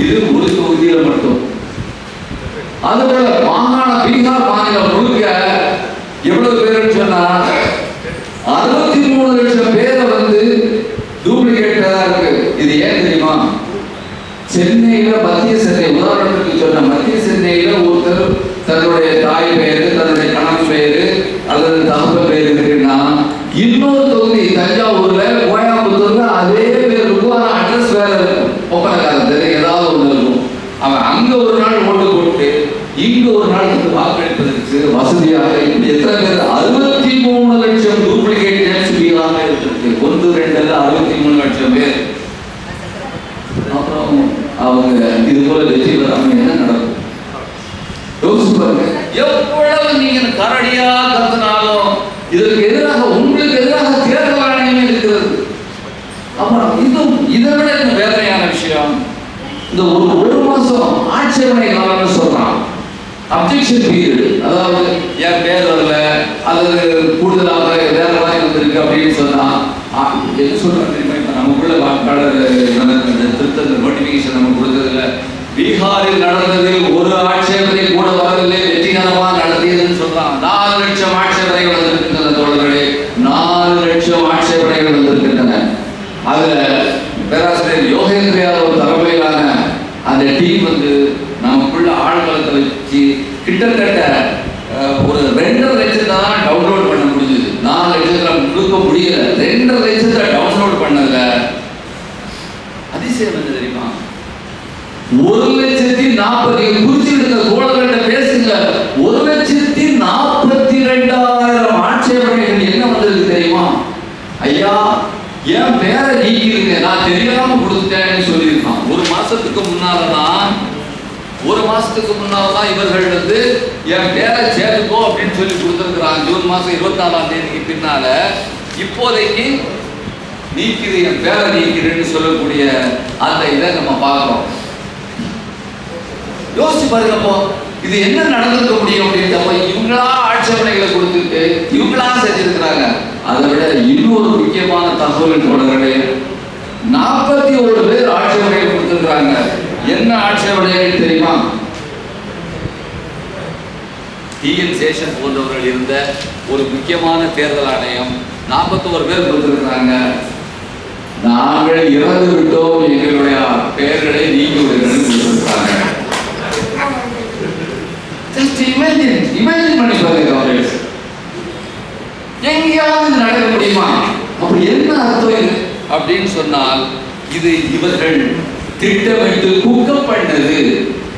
இது ஒரு தொகுதியில மட்டும். அதுபோல மாகாண பீகார் மாநிலம் முழுக்க எவ்வளவு பேருன்னு சொன்னா 63 லட்சம் பேரை வந்து டூப்ளிகேட்டா இருக்கு. இது ஏன் தெரியுமா? சென்னையில மத்திய சென்னை உதாரணத்துக்கு சொன்ன மத்திய சென்னையில ஒருத்தர் தன்னுடைய தாய் பெயரு, தன்னுடைய கணவன் பெயரு அல்லது தகவல் பெயர் இருக்குன்னா இன்னொரு தொகுதி தஞ்சாவூர்ல, கோயம்புத்தூர்ல அதே பேர் இருக்கும். ஆனா அட்ரஸ் வேற இருக்கும். ஒப்பனக்காரர் ஏதாவது ஒண்ணு இருக்கும். அவன் அங்க ஒரு நாள் ஓட்டு போட்டு இங்க ஒரு நாள் வந்து வாக்களிப்பதற்கு வசதியாக இப்படி எத்தனை பேர் 63 3 லட்சம் டூப்ளிகேட் நேம்ஸ் பீகார்ல இருக்கு. 1 2 63 லட்சம் பேர். அப்புறம் அவங்க இது போல வெற்றி பெறாம என்ன நடக்கும் யோசிச்சு பாருங்க. எவ்வளவு நீங்க கரடியா கத்தினாலும் இதற்கு எதிராக உங்களுக்கு எதிராக தேர்தல் ஆணையம் இருக்கிறது. அப்புறம் இதை விட வேதனையான விஷயம், இந்த ஒரு மாசம் ஆட்சேபனை காலம்னு சொல்றான், அப்ஜெக்ஷன் பீரியட். அதாவது என் பேர் வரல அல்லது கூடுதலாக வேற மாதிரி வந்திருக்கு அப்படின்னு சொன்னா என்ன சொல்றாங்க தெரியுமா? இப்ப நமக்குள்ள வாக்காளர் திருத்த நோட்டிபிகேஷன் நம்ம கொடுத்ததுல பீகாரில் நடந்ததில் ஒரு ஆட்சேபனை கூட வரவில்லை, வெற்றிகரமாக நடத்தியதுன்னு சொல்றான். 4 லட்சம் ஆட்சேபனைகள் வந்திருக்கின்றன தோழர்களே, 4 லட்சம் ஆட்சேபனைகள் வந்திருக்கின்றன. அதுல பேராசிரியர் யோகேந்திர யாதவ் தலைமையிலான அந்த டீம் வந்து நமக்குள்ள ஆழ்வலத்தை வச்சு கிட்டத்தட்ட ஒரு 2.5 லட்சத்தை தான் டவுன்லோட் பண்ண முடிஞ்சது. 4 லட்சத்துல முழுக்க முடியல. 2.5 லட்சத்துல டவுன்லோட் பண்ணல. அதிசயம் என்ன தெரியுமா? 1,40,000 குறிச்சு எடுத்த தோழர்கள்ட்ட பேசுங்க. 1,42,000 ஆட்சேபனைகள் என்ன வந்திருக்கு தெரியுமா? ஐயா என் பேரை நீக்கிருங்க, நான் தெரியாம கொடுத்துட்டேன்னு சொல்லியிருக்கான். ஒரு மாசத்துக்கு முன்னாலதான் இவர்கள் வந்து என் பேரை சேர்த்துக்கோ அப்படின்னு சொல்லி கொடுத்துருக்கிறான். ஜூன் மாசம் 24ஆம் தேதிக்கு பின்னால இப்போதைக்கு நீக்கிது, என் பேரை நீக்கிறேன்னு சொல்லக்கூடிய அந்த இதை நம்ம பார்க்கிறோம். யோசிச்சு பாருங்க, இது என்ன நடந்திருக்க முடியும் அப்படின்னு இவங்களா ஆட்சேபனைகளை கொடுத்துட்டு இவங்களா செஞ்சிருக்கிறாங்க. அதை விட இன்னொரு முக்கியமான தகவல் தொடர்களே, 41 பேர் ஆட்சேபனைகள் கொடுத்திருக்கிறாங்க. என்ன ஆட்சேபனைகள் தெரியுமா? டிஎன் சேஷன் போன்றவர்கள் இருந்த ஒரு முக்கியமான தேர்தல் ஆணையம் 41 பேர் கொடுத்திருக்கிறாங்க. நாங்கள் இறந்து விட்டோம், எங்களுடைய பெயர்களை நீக்கி விடுங்கள் கொடுத்திருக்கிறாங்க. இமேஜின் பண்ணி பாருங்க, எங்கேயாவது நடக்க முடியுமா? அப்படி என்ன அர்த்தம் அப்படின்னு சொன்னால், இது இவர்கள் திட்டமிட்டு குக்கம் பண்ணது,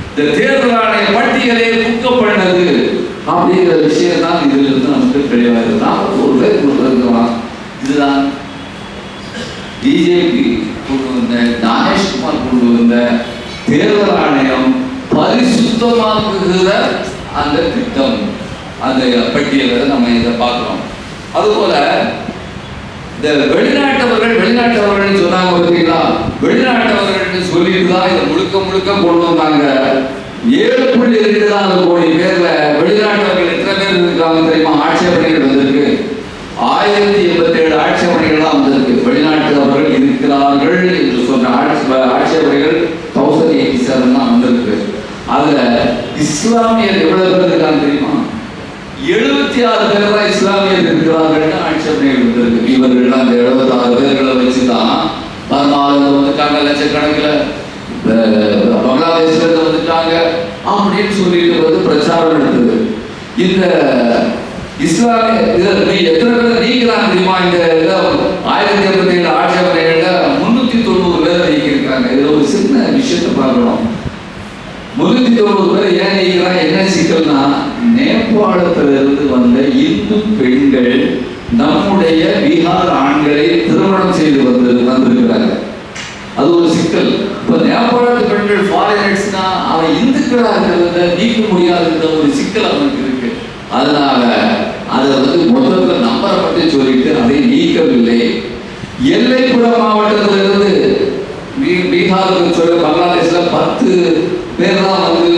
இந்த தேர்தல் ஆணைய பட்டியலை குக்கம் பண்ணது அப்படிங்கிற விஷயம் தான் இதுல இருந்து நமக்கு தெளிவாக தான். ஒரு பேர் கொடுத்திருக்கலாம். இதுதான் பிஜேபி கொண்டு வந்த, ஞானேஷ்குமார் கொண்டு வந்த தேர்தல் ஆணையம் பரிசுத்தமாக்குகிற அந்த திட்டம், அந்த பட்டியலை நம்ம இதை பார்க்கிறோம். அதுபோல இந்த வெளிநாட்டவர்கள் சொன்னாங்க பார்த்தீங்களா, வெளிநாட்டவர்கள் சொல்லிட்டு தான் இதை முழுக்க கொண்டு வந்தாங்க. 7.24 கோடி பேர்ல வெளிநாட்டவர்கள் எத்தனை பேர் இருக்காங்க தெரியுமா? ஆட்சேபனைகள் வந்திருக்கு. 1087 ஆட்சேபனைகள் தான் வந்திருக்கு. வெளிநாட்டவர்கள் இருக்கிறார்கள் என்று சொன்ன ஆட்சேபனைகள் 1087 தான் வந்திருக்கு. அதுல இஸ்லாமியர் எவ்வளவு பேர் இருக்காங்க தெரியுமா? 76 பேர் தான் இஸ்லாமியர் இருக்கிறார்கள் ஆட்சேபனைகள் வந்திருக்கு. இவர்கள் அந்த 76 பேர்களை வச்சுதான் பர்மாவில் வந்துட்டாங்க, லட்சக்கணக்கில் பங்களாதேஷ்ல வந்துட்டாங்க அப்படின்னு சொல்லிட்டு வந்து பிரச்சாரம் நடந்தது. இந்த இஸ்லாமிய எத்தனை பேர் நீக்கிறாங்க தெரியுமா? இந்த 1087 ஆட்சேபனைகள்ல 390 பேர் நீக்கிருக்காங்க. இதுல ஒரு சின்ன விஷயத்தை பார்க்கணும். 390 பேர் ஏன் நீக்கிறாங்க? என்ன சிக்கல்னா, நேபாளத்திலிருந்து வந்த இந்து பெண்கள் நம்முடைய பீகார் ஆண்களை திருமணம் செய்து வந்திருக்கிறாங்க. அது ஒரு சிக்கல். இப்ப நேபாளத்து பெண்கள் ஃபாரினர்ஸ்னா அவன் இந்துக்களா இருக்கிறத நீக்க முடியாதுன்ற ஒரு சிக்கல் அவனுக்கு இருக்கு. அதனால அதை வந்து மொத்தத்துல நம்பரை பற்றி சொல்லிட்டு அதை நீக்கவில்லை. எல்லைப்புற மாவட்டத்திலிருந்து பீகாருக்கு சொல்ல பங்களாதேஷ்ல 10 பேர் தான் வந்து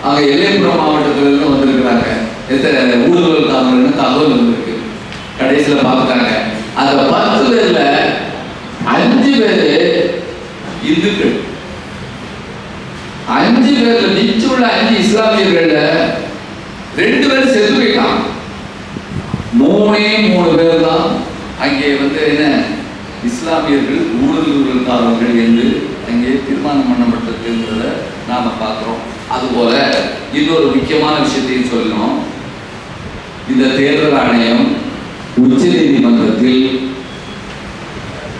அங்க எல்லைப்புற மாவட்டத்திலிருந்து வந்திருக்கிறாங்க. எத்தனை ஊடுருவல்காரர்கள்னு தகவல் வந்திருக்கு. கடைசியில பார்த்தாங்க அந்த 10 பேர்ல 5 பேரு இந்துக்கள், 5 பேர்ல மிச்சுள்ள 5 இஸ்லாமியர்கள்ல 2 பேர் செத்து போயிட்டான். 3 பேர் தான் அங்கே வந்து என்ன இஸ்லாமியர்கள் ஊடுருவல்காரர்கள் என்று அங்கே தீர்மானம் பண்ணப்பட்டிருக்குங்கிறத நாம பார்க்கிறோம். அதுபோல இன்னொரு முக்கியமான விஷயத்தையும் சொல்லணும். இந்த தேர்தல் ஆணையம் உச்ச நீதிமன்றத்தில்,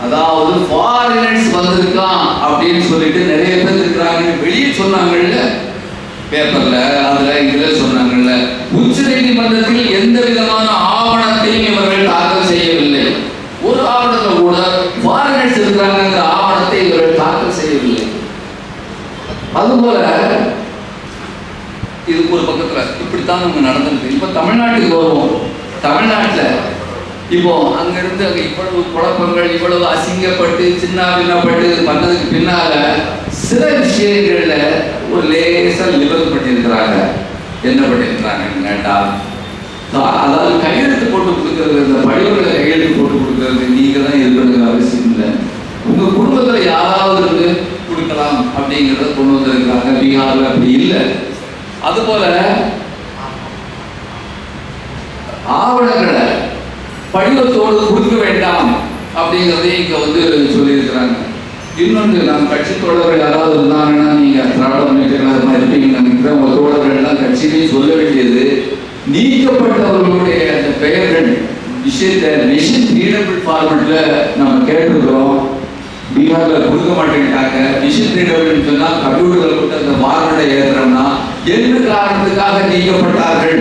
அதாவது ஃபாரினர்ஸ் வந்திருக்கான் அப்படின்னு சொல்லிட்டு நிறைய பேர் இருக்கிறாங்க வெளியே சொன்னாங்கல்ல, பேப்பர்ல அதுல இதுல சொன்னாங்கல்ல. உச்ச நீதிமன்றத்தில் எந்த விதமான ஆவணத்தையும் இவர்கள் நம்ம நடந்திருக்கு. இப்போ தமிழ்நாட்டுக்கு வருவோம். தமிழ்நாட்டில் இப்போ அங்கிருந்து அங்கே இவ்வளவு குழப்பங்கள், இவ்வளவு அசிங்கப்பட்டு சின்ன பின்னப்பட்டு பண்ணதுக்கு பின்னால சில விஷயங்கள்ல ஒரு லேசா லிபரல் பண்ணியிருக்கிறாங்க. என்ன பண்ணியிருக்கிறாங்கன்னு கேட்டா, அதாவது கையெழுத்து போட்டு கொடுக்கறது, இந்த படிவங்களை கையெழுத்து போட்டு கொடுக்கறது நீங்க தான் இருக்கிறது அவசியம் இல்லை, உங்க குடும்பத்துல யாராவது இருந்து கொடுக்கலாம் அப்படிங்கிறத கொண்டு வந்திருக்கிறாங்க. பீகார்ல அப்படி இல்லை. அதுபோல ஆவணங்களை படிவத்தோடு கொடுக்க வேண்டாம் அப்படிங்கிறதையும் இங்க வந்து சொல்லியிருக்கிறாங்க. இன்னொன்று, நம்ம கட்சி தோழர்கள் யாராவது இருந்தாங்கன்னா, நீங்க திராவிட முன்னேற்ற இருப்பீங்கன்னு நினைக்கிறேன், உங்க தோழர்கள் எல்லாம் கட்சியிலையும் சொல்ல வேண்டியது, நீக்கப்பட்டவர்களுடைய அந்த பெயர்கள் விஷயத்தை மிஷின் ரீடபிள் ஃபார்மெட்ல நம்ம கேட்டிருக்கிறோம். பீகார்ல கொடுக்க மாட்டேங்கிட்டாங்க. மிஷின் ரீடபிள்னு சொன்னா கம்ப்யூட்டர்ல கொடுத்து அந்த ஃபார்மெட்டை ஏற்றுறோம்னா எந்த காரணத்துக்காக நீக்கப்பட்டார்கள்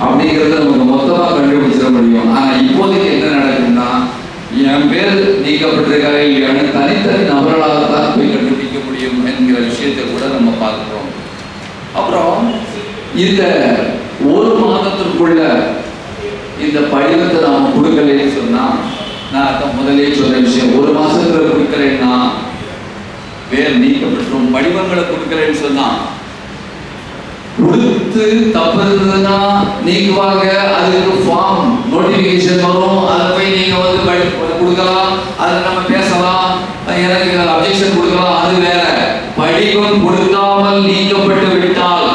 அப்படிங்கிறத நமக்கு மொத்தமா கண்டுபிடிச்சிட முடியும். ஆனா இப்போதைக்கு என்ன நடக்குதுன்னா, என் பேர் நீக்கப்பட்டிருக்காங்க இல்லையான்னு தனித்தனி நபர்களாகத்தான் போய் கண்டுபிடிக்க முடியும் என்கிற விஷயத்தை கூட நம்ம பார்க்கிறோம். அப்புறம் இந்த ஒரு மாதத்திற்குள்ள இந்த படிவத்தை நாம கொடுக்கலன்னு சொன்னா, நான் முதலே சொன்ன விஷயம், ஒரு மாசத்துல கொடுக்கலன்னா பேர் நீக்கப்பட்டுரும். படிவங்களை கொடுக்கலன்னு சொன்னா கொடுத்து தப்பு இருந்ததுன்னா நீக்குவாங்க. அதுக்கு ஃபார்ம் நோட்டிபிகேஷன் வரும். அதை போய் நீங்க வந்து கொடுக்கலாம், அதை நம்ம பேசலாம், எனக்கு அப்ஜெக்ஷன் கொடுக்கலாம், அது வேற. படிவம் கொடுக்காமல் நீக்கப்பட்டு விட்டால்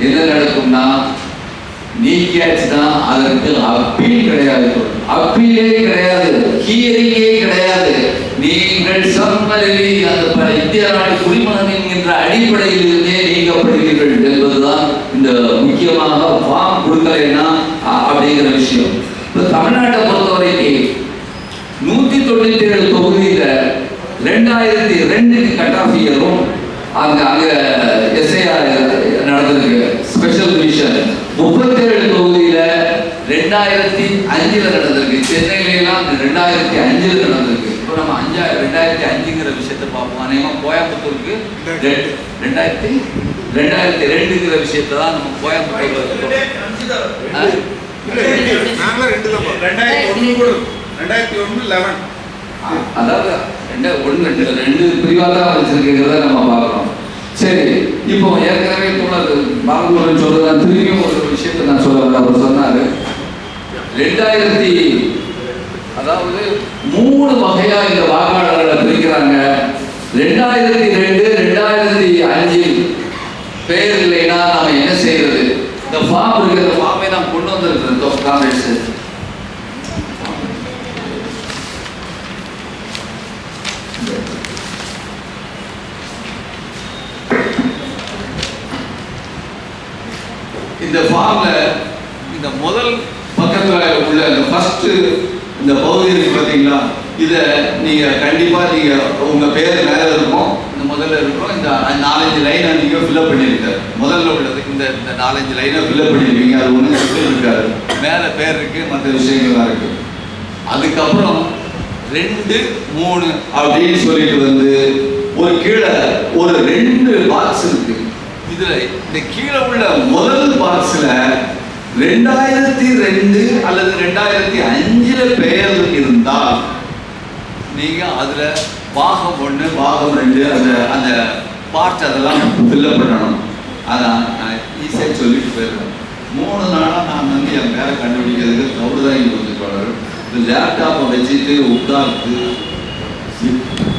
என்ன நடக்கும்னா, நீக்கியாச்சுன்னா அதற்கு அப்பீல் கிடையாது, அப்பீலே கிடையாது, ஹியரிங்கே கிடையாது. நீங்கள் சம்மரிலி அந்த இந்திய நாடு குடிமகன் என்கின்ற அடிப்படையில் இருந்தே நீக்கப்படுவீர்கள் என்பதுதான் இந்த முக்கியமாக ஃபார்ம் கொடுக்கலைன்னா அப்படிங்கிற விஷயம். இப்போ தமிழ்நாட்டை பொறுத்தவரைக்கும் 197 தொகுதியில 2002 கட் ஆஃப் இயரும் அங்க எஸ்ஐஆர் நடந்திருக்கு, ஸ்பெஷல் டிவிஷன். 37 தொகுதியில 2005 நடந்திருக்கு. சென்னையிலாம் 2005 நடந்திருக்கு. இப்போ நம்ம 2005ங்கிற விஷயத்தை பார்ப்போம். அநேகமாக கோயம்புத்தூருக்கு 2002ங்கிற விஷயத்தை தான் நம்ம கோயம்புத்தூர். அதாவது 2 பிரிவாக தான் வச்சிருக்கிறத நம்ம பார்க்குறோம். சரி, இப்போ ஏற்கனவே பாலகுமாரன் சொல்றதான் திரும்பியும் ஒரு விஷயத்தை நான் சொல்ல, அவர் சொன்னாரு 2000 அதாவது 3 வகையா இந்த வாக்காளர்களை பிரிக்கிறாங்க. 2002 2005 பெயர் இல்லைன்னா நாம என்ன செய்யறது? இந்த ஃபார்ம் இருக்கு, இந்த ஃபார்மை நாம் கொண்டு வந்திருக்கிறோம் காங்கிரஸ். இந்த ஃபார்ம்ல இந்த முதல் பக்கத்துல உள்ள இந்த ஃபர்ஸ்ட் இந்த பகுதி இருக்கு பாத்தீங்களா, இதை நீங்க கண்டிப்பா நீங்க உங்க பேர் மேல இருக்கும், இந்த முதல்ல இருக்கும். இந்த 4-5 லைனை நீங்க ஃபில்அப் பண்ணிருக்க, முதல்ல உள்ளது இந்த 4-5 லைனை ஃபில்அப் பண்ணிருக்கீங்க. அது ஒண்ணு இருக்காது, மேல பேர் இருக்கு, மற்ற விஷயங்கள்லாம் இருக்கு. அதுக்கப்புறம் 2, 3 அப்படின்னு சொல்லிட்டு வந்து ஒரு கீழே ஒரு 2 பாக்ஸ் இருக்கு. இதுல இந்த கீழே உள்ள முதல் பாக்ஸ்ல 2002 அல்லது 2005 பெயர் இருந்தால் நீங்க அதுல பாகம் 1 பாகம் 2 அந்த பார்ட் அதெல்லாம் ஃபில்அப் பண்ணணும். அதான் நான் ஈஸியா சொல்லிட்டு போயிருக்கேன். 3 நாளா நான் வந்து என் பேரை கண்டுபிடிக்கிறதுக்கு தவறுதான் இங்க வந்து தொடரும். இந்த லேப்டாப்பை வச்சுட்டு உட்கார்ந்து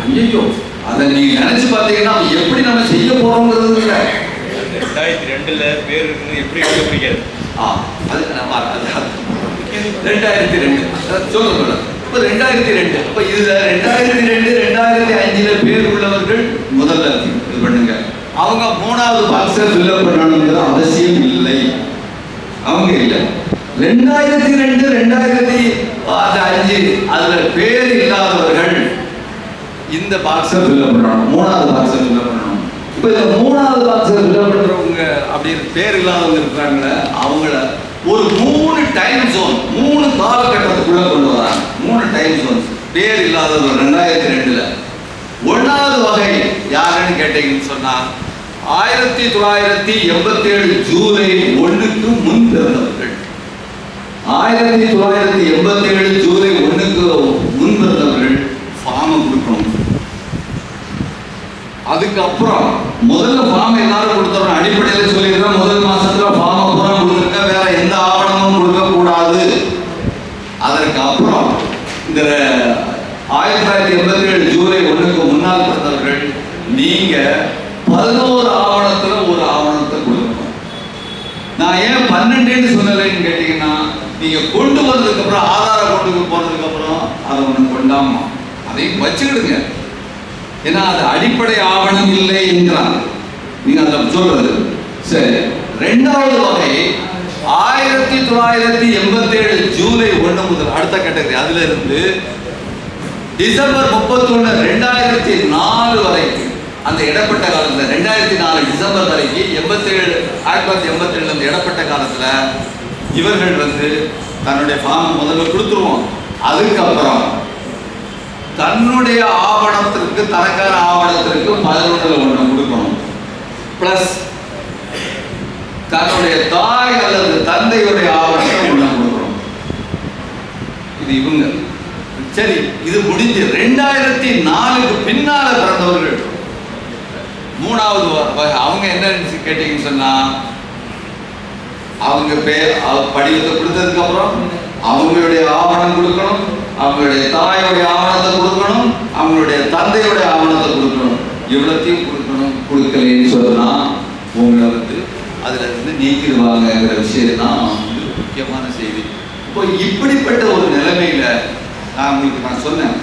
ஐயோ அதை நீங்க நினைச்சு பார்த்தீங்கன்னா எப்படி நம்ம செய்ய போறோங்கிறது 2002 பேர் இருக்குன்னு எப்படி கண்டுபிடிக்காது? அது நம்ம 2002 சொல்லுங்க. இப்போ 2002 இப்போ இதுல 2002 2005 பேர் உள்ளவர்கள் முதல்ல இது பண்ணுங்க. அவங்க 3வது பாக்ஸை ஃபில்அப் பண்ணணும்ங்கிற அவசியம் இல்லை, அவங்க இல்லை. 2002 2005 அதுல பேர் இல்லாதவர்கள் இந்த பாக்ஸை ஃபில்அப் பண்ணணும், 3வது பாக்ஸை ஃபில்அப் பண்ணணும். இப்போ இந்த 3வது பாக்ஸை ஃபில்அப் பண்றவங்க அப்படி பேர் இல்லாதவங்க இருக்கிறாங்களே, அவங்கள ஒரு 3 டைம் ஜோன் 3 காலகட்டத்துக்குள்ள கொண்டு வராங்க. 3 டைம் ஜோன்ஸ் பேர் இல்லாதவர் 2002ல. 1வது வகை யாருன்னு கேட்டீங்கன்னு சொன்னா 1987 ஜூலை 1க்கு முன் பிறந்தவர்கள். 1987 ஜூலை 1க்கு முன் பிறந்தவர்கள் ஃபார்மை கொடுக்கணும். அதுக்கப்புறம் முதல்ல ஃபார்ம் எல்லாரும் கொடுத்தவங்க அடிப்படையில் சொல்லியிருக்கேன். முதல் மாசத்துல ஃபார்மை பூரா கொடுத்துருக்க, வேற எந்த ஆவணமும் கொடுக்க கூடாது. அதற்கு அப்புறம் இந்த 1987 ஜூலை 1க்கு முன்னால் பிறந்தவர்கள் நீங்க 11 ஆவணத்துல ஒரு ஆவணத்தை கொடுக்கணும். நான் ஏன் 12 சொன்னலைன்னு கேட்டீங்கன்னா, நீங்க கொண்டு வந்ததுக்கு அப்புறம் ஆதாரம் கொண்டு போனதுக்கு அப்புறம் அதை ஒண்ணு கொண்டாம அதையும் வச்சுக்கிடுங்க. ஏன்னா அது அடிப்படை ஆவணம் இல்லை என்கிறாங்க நீங்க அதை சொல்றது. சரி, இரண்டாவது வகை 1987 ஜூலை 1 முதல் அடுத்த கேட்டகரி, அதுல இருந்து டிசம்பர் 31 2004 வரைக்கும், அந்த இடப்பட்ட காலத்துல 2004 டிசம்பர் வரைக்கும் 1987 அந்த இடப்பட்ட காலத்துல இவர்கள் தன்னுடைய ஃபார்ம் முதல்ல கொடுத்துருவோம். அதுக்கப்புறம் தன்னுடைய ஆவணத்திற்கு, தனக்கான ஆவணத்திற்கு 11 ஒன்று கொடுக்கணும். பிளஸ் தன்னுடைய தாய் அல்லது தந்தையுடைய ஆவணத்தை ஒன்று கொடுக்கணும். இது இவங்க. சரி, இது முடிஞ்சு 2004க்கு பின்னால பிறந்தவர்கள் மூணாவது அவங்க என்ன கேட்டீங்கன்னு சொன்னா, அவங்க பேர் படிவத்தை கொடுத்ததுக்கு அப்புறம் அவங்களுடைய ஆவணம் கொடுக்கணும், அவங்களுடைய தாயோடைய ஆவணத்தை கொடுக்கணும், அவங்களுடைய தந்தையோடைய ஆவணத்தை கொடுக்கணும். இவ்வளத்தையும் கொடுக்கணும். கொடுக்கலன்னு சொன்னா உங்களை அதுல இருந்து நீக்கிடுவாங்கங்கிற விஷயம் தான் முக்கியமான செய்தி. இப்போ இப்படிப்பட்ட ஒரு நிலைமையில நான் சொன்னேன்,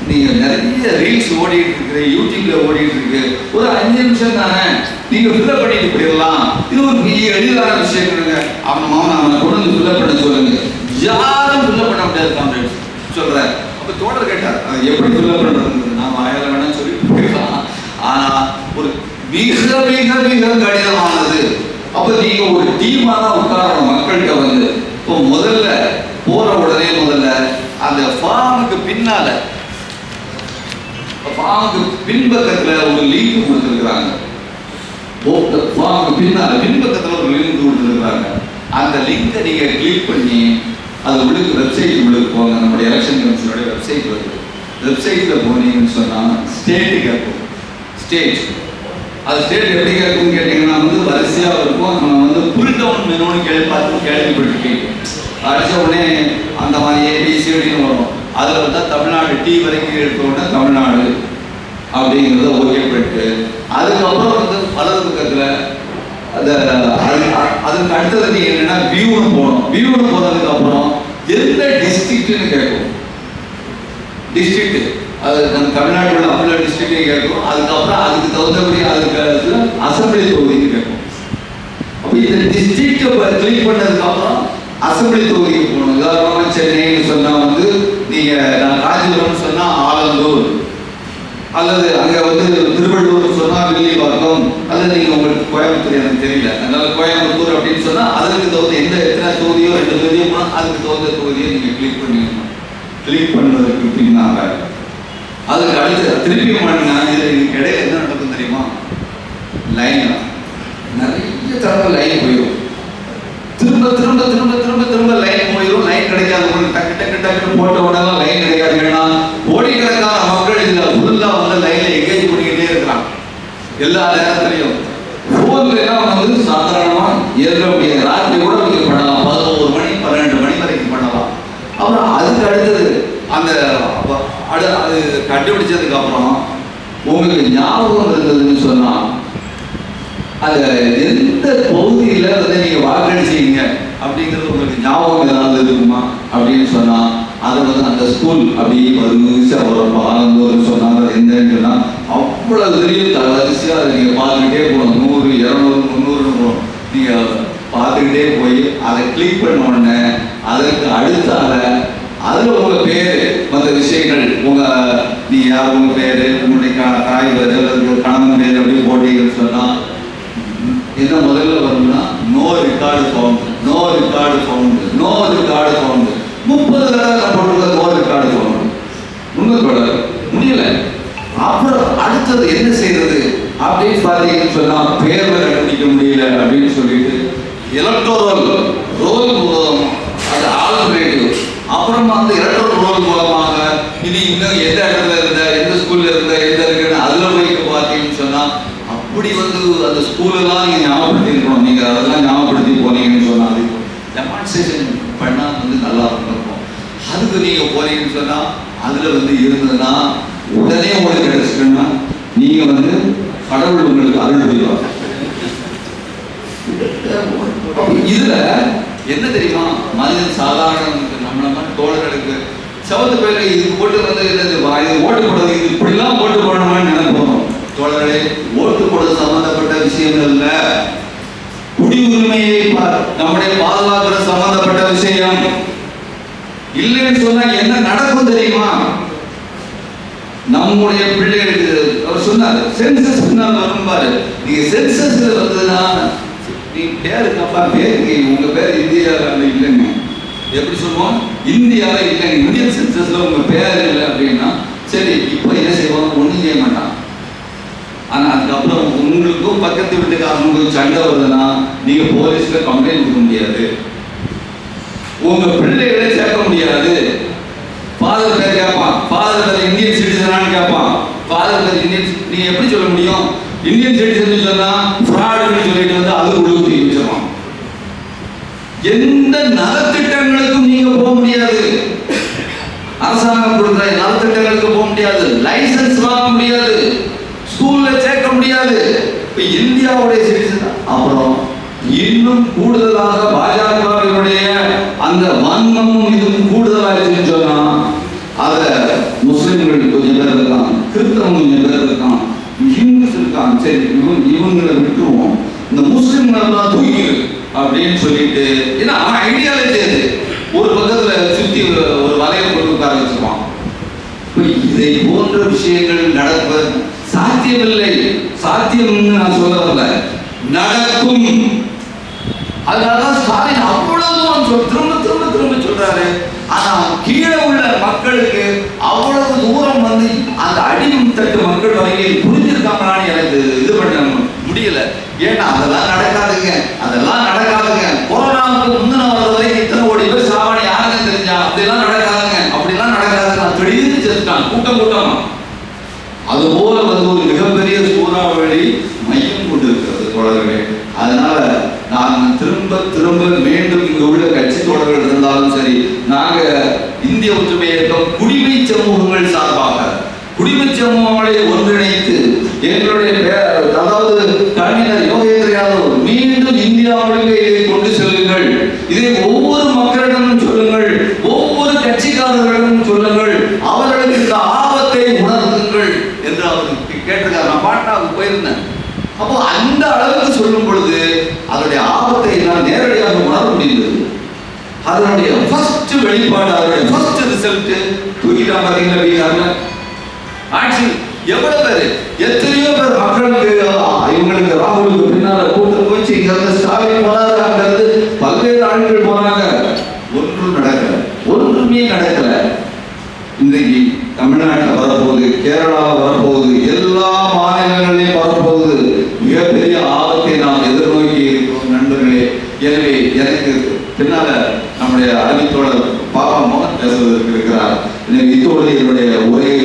நீங்க நிறைய ரீல்ஸ் ஓடிட்டு இருக்கு, யூடியூப்ல ஓடிட்டு இருக்கு. ஒரு 5 நிமிஷம் தானே, நீங்க ஃபில்லப் பண்ணிட்டு போயிடலாம். இது ஒரு எளிதான விஷயம். அவனை கொண்டு வந்து ஃபில்லப் பண்ண சொல்லுங்க. யாரும் ஃபில்லப் பண்ண முடியாது காம்ரேட்ஸ் சொல்றேன். அப்ப தோழர் கேட்டார், எப்படி ஃபில்லப் பண்றது? நான் வாயால வேணாம் சொல்லிட்டு போயிடலாம். ஆனா ஒரு மிக மிக மிக கடினமானது. அப்ப நீங்க ஒரு டீமா தான் உட்காரணும் மக்கள்கிட்ட இப்போ முதல்ல போற உடனே முதல்ல அந்த ஃபார்முக்கு பின்னால, ஃபார்முக்கு பின்பக்கத்துல ஒரு லிங்க் கொடுத்துருக்காங்க. ஃபார்முக்கு பின்னால பின்பக்கத்துல ஒரு லிங்க் கொடுத்துருக்காங்க. அந்த லிங்கை நீங்க கிளிக் பண்ணி அது உள்ளுக்கு வெப்சைட் உள்ளுக்கு போங்க. நம்முடைய எலெக்ஷன் கமிஷனுடைய வெப்சைட் வருது. வெப்சைட்ல போனீங்கன்னு சொன்னா ஸ்டேட்டு கேட்கும். ஸ்டேட் அது ஸ்டேட் எப்படி கேட்கும்னு கேட்டீங்கன்னா வரிசையா இருக்கும். நம்ம புல் டவுன் மெனுன்னு கேள்விப்பட்டிருக்கீங்க. அடிச்ச உடனே அந்த மாதிரி ஏபிசிடின்னு வரும். அதில் தமிழ்நாடு டி வரைக்கும் எடுத்த உடனே தமிழ்நாடு அப்படிங்கிறத ஓகே பண்ணிட்டு, அதுக்கப்புறம் வலது பக்கத்தில் அதுக்கு அடுத்தது நீ என்னன்னா வியூன்னு போகணும். வியூன்னு போனதுக்கு அப்புறம் எந்த டிஸ்ட்ரிக்ட்னு கேட்கும். டிஸ்ட்ரிக்ட் அது நம்ம தமிழ்நாட்டில் அவ்வளோ டிஸ்ட்ரிக்ட்டையும் கேட்கும். அதுக்கப்புறம் அதுக்கு தகுந்தபடி அதுக்கு அசம்பிளி தொகுதின்னு கேட்கும். அப்போ இந்த டிஸ்ட்ரிக்டை கிளிக் பண்ணதுக்கு அப்புறம் அசம்பிளி தொகுதிக்கு போகணும். உதாரணமாக சென்னைன்னு சொன்னால் நீங்கள் நான் காஞ்சிபுரம்னு சொன்னால் ஆலந்தூர், அல்லது அங்கே திருவள்ளூர் சொன்னால் வில்லிவாக்கம், அல்லது நீங்கள் உங்களுக்கு கோயம்புத்தூர் எனக்கு தெரியல, அதனால கோயம்புத்தூர் அப்படின்னு சொன்னால் அதுக்கு தகுந்த எத்தனை தொகுதியோ 2 தொகுதியோ போனால் அதுக்கு தகுந்த தொகுதியை நீங்கள் கிளிக் பண்ணிடணும். கிளிக் பண்ணதுக்கு பின்னால அதுக்கு அடுத்து திருப்பி பண்ணினா இதுக்கு இடையில என்ன நடக்கும் தெரியுமா? லைன் நிறைய தடவை லைன் போயிடும். திரும்ப திரும்ப திரும்ப திரும்ப திரும்ப லைன் போயிடும். லைன் கிடைக்காது. உங்களுக்கு டக்கு டக்கு டக்குன்னு போட்ட உடனே லைன் கிடைக்காது. ஏன்னா கோடிக்கணக்கான மக்கள் இதுல ஃபுல்லா லைன்ல எங்கேஜ் பண்ணிக்கிட்டே இருக்கிறான். எல்லா நேரத்திலையும் போன்ல சாதாரணமா ஏற்க முடியாது. ராத்திரி கூட நீங்க பண்ணலாம். 11 மணி 12 மணி வரைக்கும் பண்ணலாம். அப்புறம் அதுக்கு அடுத்தது அந்த அது கண்டுபிடிச்சதுக்கு அப்புறம் உங்களுக்கு ஞாபகம் இருந்ததுன்னு சொன்னா, அந்த எந்த பகுதியில நீங்க வாக்களிச்சீங்க அப்படிங்கிறது உங்களுக்கு ஞாபகம் ஏதாவது இருக்குமா அப்படின்னு சொன்னா, அது அந்த ஸ்கூல் அப்படியே வரிசையா வரும். ஆலந்தூர் சொன்னாங்க எந்தன்னா அவ்வளவு தெரியும். வரிசையா அதை நீங்க பார்த்துக்கிட்டே போகணும். 100 200 300 போகணும். நீங்க பார்த்துக்கிட்டே போய் அதை கிளிக் பண்ண உடனே அதற்கு அடுத்தால அதுல உங்க பேரு மற்ற விஷயங்கள் நீங்க யார் உங்க பேரு, உங்களுடைய தாய் பேரு அல்லது கணவன் பேரு அப்படி போட்டீங்கன்னு சொன்னா என்ன முதல்ல வரும்னா no record found, no record found, no record found. 30 தடவை போட்டுருக்க நோ ரெக்கார்டு ஃபவுண்ட். முடியல. அப்புறம் அடுத்தது என்ன செய்யறது அப்படின்னு பார்த்தீங்கன்னு சொன்னா பேர்ல கண்டுபிடிக்க முடியல அப்படின்னு சொல்லிட்டு எலக்டோரல் ரோல் மூலம் அது ஆல்டர்னேட்டிவ், அப்புறமா அந்த எலக்டோரல் ரோல் மூலமாக இது இன்னும் எந்த இடத்துல இருந்த, எந்த ஸ்கூல்ல இருந்த, எந்த இருக்குன்னு அதுல போய் பார்த்தீங்கன்னு சொன்னா அப்படி அந்த ஸ்கூலெல்லாம் நீங்க ஞாபகப்படுத்தி இருக்கணும். நீங்க அதெல்லாம் ஞாபகப்படுத்தி போனீங்கன்னு சொன்னா அது டெமான்ஸ்ட்ரேஷன் பண்ணா நல்லா இருக்கும். அதுக்கு நீங்க போனீங்கன்னு சொன்னா அதுல இருந்ததுன்னா உடனே உங்களுக்கு கிடைச்சிட்டுன்னா நீங்க கடவுள் உங்களுக்கு அருள் புரிவார். இதுல என்ன தெரியுமா, மனிதன் சாதாரண நம்மள மாதிரி தோழர்களுக்கு சவத்து பேர்ல இது போட்டு இது ஓட்டு போடுறது, இது இப்படிலாம் ஓட்டு போடணும்னு நினைப்போம். தோழர்களே, ஓட்டு போடுறது சம்பந்தப்பட்ட விஷயங்கள்ல குடியுரிமையை நம்முடைய பாதுகாக்கிற சம்பந்தப்பட்ட விஷயம் இல்லைன்னு சொன்னா என்ன நடக்கும் தெரியுமா? நம்முடைய பிள்ளைகளுக்கு அவர் சொன்னார் சென்சஸ் வரும்பாரு. நீங்க சென்சஸ்ல வந்ததுன்னா நீ பேரு தப்பா பேருக்கு உங்க பேர் இந்தியாவில் இல்லைங்க. எப்படி சொல்லுவோம்? இந்தியாவில் இல்லைங்க, இந்தியன் சென்சஸ்ல உங்க பேர் இல்லை அப்படின்னா சரி, இப்போ என்ன செய்வாங்க? ஒன்றும் செய்ய மாட்டான். ஆனா அதுக்கப்புறம் உங்களுக்கும் பக்கத்து வீட்டுக்காரங்களுக்கும் சண்டை வருதுன்னா நீங்க போலீஸ்ல கம்ப்ளைண்ட் கொடுக்க முடியாது, உங்க பிள்ளைகளை சேர்க்க முடியாது. ஃபாதர் பேர் கேட்பான், ஃபாதர் பேர் இந்தியன் சிட்டிசனான்னு கேட்பான், ஃபாதர் பேர் இந்தியன். நீங்க எப்படி சொல்ல முடியும்? இந்தியன் சிட்டிசன் சொன்னா ஃப்ராடுன்னு சொல்லிட்டு அது கொடுத்து வச்சிருவான். எந்த நலத்திட்டங்களுக்கும் நீங்க போக முடியாது, அரசாங்கம் கொடுக்குற நலத்திட்டங்களுக்கு போக முடியாது, லைசன்ஸ் வாங்க முடியாது, ஸ்கூல்ல சேர்க்க முடியாது. இப்ப இந்தியாவுடைய சிட்டிசன். அப்புறம் இன்னும் கூடுதலாக பாஜகவினுடைய அந்த வன்மமும் இதுவும் கூடுதலாக சொன்னா அத முஸ்லிம்கள் கொஞ்சம் பேர் இருக்கான், கிறிஸ்தவங்க கொஞ்சம் பேர் இருக்கான், ஹிந்துஸ் இருக்கான். சரி, இவங்களை விட்டுருவோம், இந்த முஸ்லிம்கள் தான் தூக்கிடு அப்படின்னு சொல்லிட்டு, ஏன்னா அவன் ஐடியாலஜி அது ஒரு பக்கத்துல சுத்தி ஒரு வலையை கொண்டு உட்கார வச்சிருவான். இதை போன்ற விஷயங்கள் நடப்ப சாத்தியமில்லை. சாத்தியம் நான் சொல்ல வரல, நடக்கும். அதனால ஸ்டாலின் அவ்வளவு திரும்ப திரும்ப திரும்ப சொல்றாரு. ஆனா கீழே உள்ள மக்களுக்கு அவ்வளவு தூரம் அந்த அடித்தட்டு மக்கள் வரையில் புரிஞ்சிருக்காங்களான்னு எனக்கு இது பண்ண முடியல. ஏன்னா அதெல்லாம் நடக்காதுங்க, அதெல்லாம் நடக்காதுங்க. கொரோனாவுக்கு முந்தின வர வரைக்கும் இத்தனை கோடி பேர் சாவணி யாருன்னு தெரிஞ்சா அப்படிலாம் நடக்காதுங்க, அப்படிலாம் நடக்காதுங்க. திடீர்னு செத்துட்டான் கூட்டம் கூட்டமா. அது போல ஒரு மிகப்பெரிய சூறாவளி மையம் கொண்டிருக்கிறது தோழர்களே. அதனால நான் திரும்ப திரும்ப மீண்டும் இங்கு உள்ள கட்சி தோழர்கள் இருந்தாலும் சரி, நாங்க இந்திய ஒற்றுமை இயக்கம் குடிமை சமூகங்கள் சார்பாக குடிமை சமூகங்களை ஒன்றிணைத்து எங்களுடைய அதாவது கலைஞர் யோகேந்திர யாதவ் மீண்டும் இந்தியாவுக்கு இதை கொண்டு செல்லுங்கள், இதை ஒவ்வொரு மக்களிடமும் சொல்லுங்கள், ஒவ்வொரு கட்சிக்காரர்களிடம் சொல்லுங்கள், அவர்களுக்கு இந்த ஆபத்தை உணர்த்துங்கள் என்று அவருக்கு கேட்டிருக்காரு. நான் பாட்னாவுக்கு போயிருந்தேன். அப்போ அந்த அளவுக்கு சொல்லும் பொழுது அதனுடைய ஆபத்தை நான் நேரடியாக உணர முடிந்தது. அதனுடைய ஃபர்ஸ்ட் வெளிப்பாடு, அதனுடைய ஃபர்ஸ்ட் ரிசல்ட் தூக்கிட்டான் பாத்தீங்களா பீகார்ல. ஆட்சி எவ்வளவு பேரு, எத்தனையோ பேர் மக்களுக்கு இவங்களுக்கு ராகுலுக்கு பின்னால கூட்டு போச்சு. இங்க இருந்து ஸ்டாலின் போனாரு, அங்க இருந்து பல்வேறு ஆட்கள் போனாங்க. ஒன்றும் நடக்கல, ஒன்றுமே நடக்கல. இன்றைக்கு தமிழ்நாட்டில் வரப்போகுது, கேரளாவில் வரப்போகுது, எல்லா மாநிலங்களிலும் வரப்போகுது. மிகப்பெரிய ஆபத்தை நாம் எதிர்நோக்கி இருக்கிறோம் நண்பர்களே. எனவே எனக்கு பின்னால நம்முடைய அறிவித்தோழர் பாபா மோகன் பேசுவதற்கு இருக்கிறார். எனவே இதோடு என்னுடைய உரையை